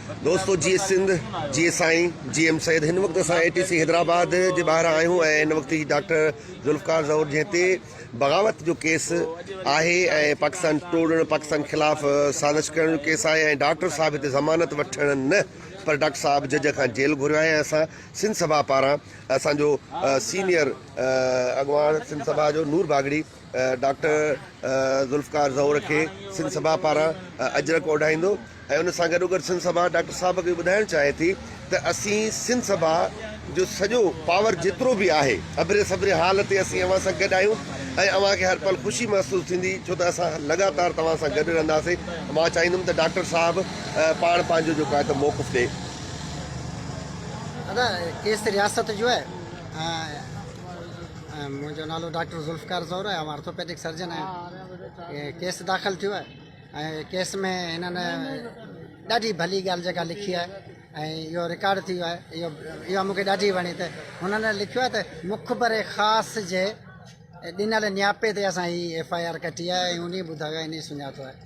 दोस्तों जी सिंध जी साईं G M Syed हिन वक्त असां ATC हैदराबाद जे ॿाहिरां आहियूं ऐं हिन वक्त डॉक्टर ज़ुल्फ़कार ज़ौर जंहिं ते बग़ावत जो केस आहे ऐं पाकिस्तान तोड़ण पाकिस्तान ख़िलाफ़ साज़िश करण जो केस आहे ऐं डॉक्टर साहब हिते ज़मानत वठण न पर डॉक्टर साहब जज खां जेल घुरियो आहे ऐं असां सिंध सभा पारां असांजो सीनियर अॻवान सिंध सभा जो नूर बागड़ी डॉक्टर ज़ुल्फ़कार ज़ौर खे सिंध सभा पारां अजरक ओढाईंदो ऐं उन सां गॾोगॾु सिंध सभा डॉक्टर साहब खे ॿुधाइणु चाहे थी त असीं सिंध सभा जो सॼो पावर जेतिरो बि आहे अबरे सबरे हाल ते असीं अव्हां सां गॾु आहियूं ऐं अव्हांखे हर पल ख़ुशी महसूसु थींदी छो त असां लगातार तव्हां सां गॾु रहंदासीं। मां चाहींदुमि त डॉक्टर साहब पाण पंहिंजो जेको आहे त मौक़िफ़ ॾे। दादा केस रियासत जो है मुझे नालो डॉक्टर ज़ुल्फ़कार ज़ौर है, ऑर्थोपेडिक सर्जन है। केस दाख़िल थियो है ऐं केस में इन्होंने ॾाढी भली ॻाल्हि जेका लिखी आहे ऐं इहो रिकॉर्ड थी वियो आहे, इहो मूंखे ॾाढी वणी। त हुननि लिखियो आहे त मुख़बरे ख़ासि जे ॾिनल नियापे ते असां हीअ FIR कटी आहे ऐं उन ॿुधायो आहे, इन सुञातो आहे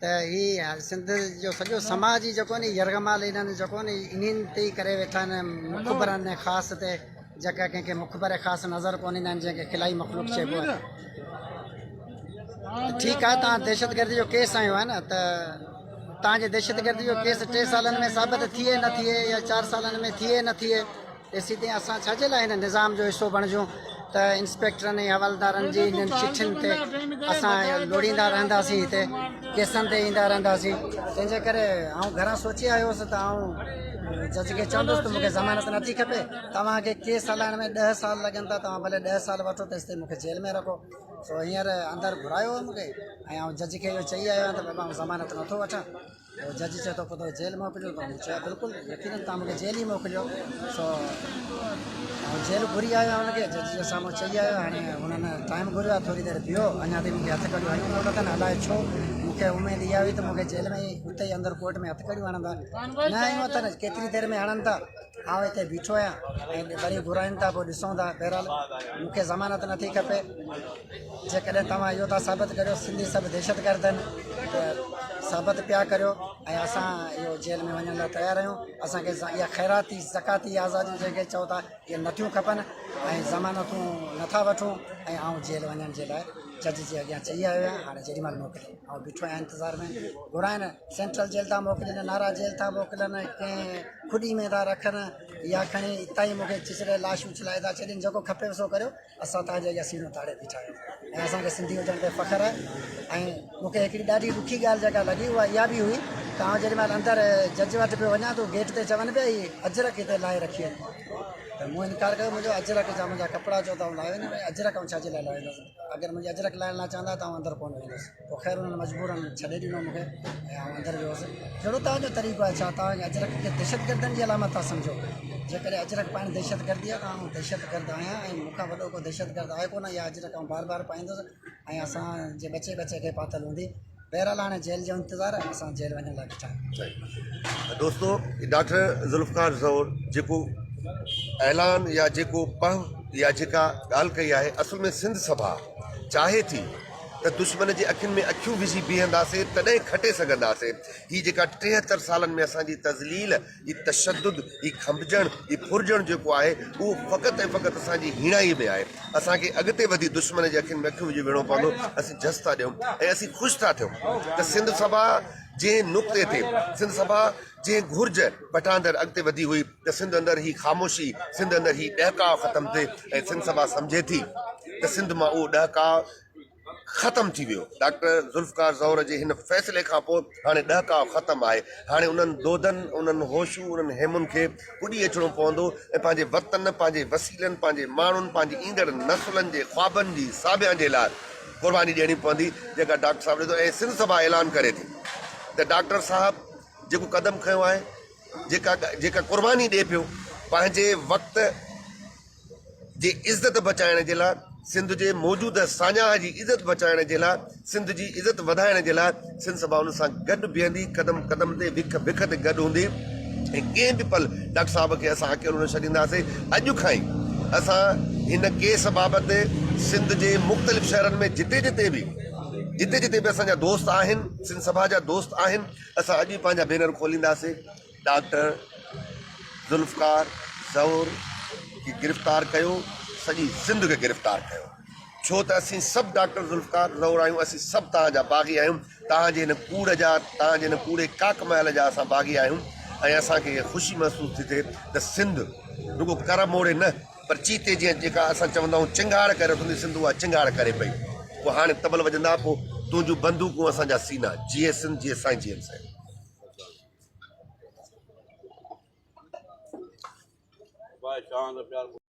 त हीअ सिंध जो सॼो समाज ई जेको नी यरगमाल इन्हनि जेको नी इन्हनि ते ई करे वेठा आहिनि मुख़बरनि ख़ासि ते जेका कंहिंखे मुख़बर ख़ासि नज़र कोन ईंदा आहिनि जंहिंखे खिलाई मख़लूक चइबो आहे। ठीकु आहे, तव्हां दहशतगर्दी जो केस आयो आहे न त तव्हांजे दहशतगर्दी जो केस 3 सालनि में साबित थिए न थिए या 4 सालनि में थिए न थिए ॾिसी तीअं असां छाजे लाइ हिन निज़ाम जो हिसो बणिजूं त इंस्पेक्टरनि ऐं हवलदारनि जी इन्हनि चिठियुनि ते असां लोड़ींदा रहंदासीं, हिते केसनि ते ईंदा रहंदासीं। तंहिंजे करे आउं घरां सोचे आयो हुउसि त आउं जज खे चवंदुसि त मूंखे ज़मानत नथी खपे, तव्हांखे केस हलाइण में 10 साल लॻनि था, तव्हां भले 10 साल वठो तेसि ताईं मूंखे जेल में रखो। सो हींअर अंदरि घुरायो हो मूंखे ऐं आउं जज खे इहो चई आयो आहियां त बाबा आउं ज़मानत नथो वठां। पोइ जज चए थो पोइ जेल मोकिलियो, त मूं चयो बिल्कुलु यकीननि तव्हां मूंखे जेल ई मोकिलियो। सो ऐं जेल घुरी आयो आहियां हुनखे, जज जे साम्हूं चई आयो। हाणे हुननि टाइम घुरियो आहे, थोरी देरि बीहो, अञा ताईं मूंखे हथु कढियो हणियो कोन अथनि, अलाए छो। मूंखे उमेदु इहा हुई त मूंखे जेल में ई उते ई अंदरि कोर्ट में हथु कढियूं हणंदा, न आयूं अथनि, केतिरी देरि में हणनि था। आउं हिते बीठो आहियां ऐं वरी घुराइनि था, पोइ ॾिसूं था। बहरहाल मूंखे ज़मानत नथी खपे। जेकॾहिं तव्हां इहो था साबित करियो सिंधी सभु दहशतगर्द आहिनि त साबित पिया करियो ऐं असां इहो जेल में वञण लाइ तयारु आहियूं। असांखे इहा ख़ैराती ज़काती आज़ादियूं जेके चओ था इहे नथियूं खपनि ऐं ज़मानतूं नथा वठूं ऐं आउं जेल वञण जे लाइ जज जे अॻियां चई आयो आहियां। हाणे जेॾीमहिल मोकिले ऐं बीठो आहियां इंतज़ार में। घुराइनि सेंट्रल जेल था मोकिलिनि, नारा जेल था मोकिलनि, कंहिं खुॾी में था रखनि या खणी हितां ई मूंखे चिसरे लाशूं चिलाए था छॾनि। जेको खपे सो करियो, असां तव्हांजे इहा सीनूं ताड़े बीठा आहियूं ऐं असांखे सिंधी हुजण ते फ़ख़्रु आहे। ऐं मूंखे हिकिड़ी ॾाढी ॾुखी ॻाल्हि जेका लॻी उहा इहा बि हुई त आउं जेॾीमहिल अंदरि जज वटि पियो वञा त गेट ते चवनि पिया हीअ अजरक हिते लाहे रखी आहिनि, त मूं इनकार कयो। मुंहिंजो अजरक जा मुंहिंजा कपिड़ा चओ त आउं लाहे वञे, अजरक आउं छाजे लाइ लाहींदुसि? अगरि मुंहिंजी अजरक लाहिण लाइ चवंदा त आउं अंदरि कोन वेंदुसि। पोइ ख़ैर हुननि मजबूरनि छॾे ॾिनो मूंखे ऐं आउं अंदरि वियोसि। कहिड़ो तव्हांजो तरीक़ो आहे? छा तव्हां अजरक खे दहशतगर्दनि जी अलामत था सम्झो? जेकॾहिं अजरक पाइण दहशतगर्दी आहे त आउं दहशतगर्द आहियां ऐं मूंखां वॾो को दहशतगर्द आहे कोन। इहा अजरक आउं बार बार पाईंदुसि ऐं असांजे बचे खे पातल हूंदी। बहरहाल हाणे जेल जो इंतज़ारु आहे, असां जेल वञण लाइ बीठा आहियूं। दोस्तों डॉक्टर ज़ुल्फ़कार ज़ौर जेको ऐलान या जेको या जेका ॻाल्हि कई आहे, असल में सिंध सभा चाहे थी त दुश्मन जे अखियुनि में अखियूं विझी बीहंदासीं तॾहिं खटे सघंदासीं। हीअ जेका 73 सालनि में असांजी तज़लील, ही तशद्दुद, ही खंभजण, ही फुरजण जेको आहे उहो फ़क़ति ऐं फ़क़ति असांजी हीणाई में आहे। असांखे अॻिते वधी दुश्मन जे अखियुनि में अखियूं विझी विहिणो पवंदो। असीं जस था ॾियूं ऐं असीं ख़ुशि था थियूं त सिंध सभा जंहिं नुक़्ते ते, सिंध सभा जंहिं घुर्ज वठांदड़ अॻिते वधी हुई त सिंध अंदरि ही ख़ामोशी, सिंध अंदरि ही ॾहकाव ख़तमु थिए ऐं सिंध सभा सम्झे थी त सिंध मां उहो ॾहकाव ख़तमु थी वियो। डॉक्टर ज़ुल्फ़कार ज़ौर जे हिन फ़ैसिले खां पोइ हाणे ॾहकाव ख़तमु आहे। हाणे उन्हनि दोदनि, उन्हनि होशूं, उन्हनि हेमुनि खे पुॼी अचिणो पवंदो ऐं पंहिंजे वतन, पंहिंजे वसीलनि, पंहिंजे माण्हुनि, पंहिंजी ईंदड़ नसुलनि जे ख़्वाबनि जी साबिया जे लाइ क़ुर्बानी ॾियणी पवंदी जेका डॉक्टर साहब ॾिठो। ऐं सिंध सभा ऐलान करे थी त डॉक्टर साहब जेको क़दम खयो आहे, जेका क़ुर्बानी ॾिए पियो पंहिंजे वक़्त जी इज़त बचाइण जे लाइ, सिंध जे मौजूद साञा जी इज़त बचाइण जे लाइ, सिंध जी इज़त वधाइण जे लाइ सिंध सभा उन सां गॾु बीहंदी, क़दम क़दम ते भिख ते गॾु हूंदी ऐं कंहिं बि पल डॉक्टर साहब खे असां अकेलो न छॾींदासीं। अॼु खां ई असां हिन केस बाबति सिंध जे मुख़्तलिफ़ शहरनि में जिते जिते बि जिते जिते भी असांजा दोस्त आहिनि, सिंध सभा जा दोस्त आहिनि, असां अॼु पंहिंजा बैनर खोलींदासीं। डॉक्टर ज़ुल्फ़कार ज़हूर खे गिरफ़्तार कयो, सॼी सिंध खे गिरफ़्तार कयो। छो त असीं सभु डॉक्टर ज़ुल्फ़कार ज़हूर आहियूं, असीं सभु तव्हांजा बाग़ी आहियूं। तव्हांजे हिन कूड़ जा, तव्हांजे हिन कूड़े काकमहल जा असां बाग़ी आहियूं। ऐं असांखे इहा ख़ुशी महसूसु थी थिए त सिंध रुगो कर मोड़े न, पर चीते जीअं जेका असां चवंदा आहियूं चिंगाड़ करे रखंदी, सिंध उहा चिंगाड़ करे पई। पोइ हाणे तबल वॼंदा, पोइ तुंहिंजूं बंदूकूं असांजा सीना। जीए सिंध, जीए साईं, जीअं साईं। भाई शान प्यार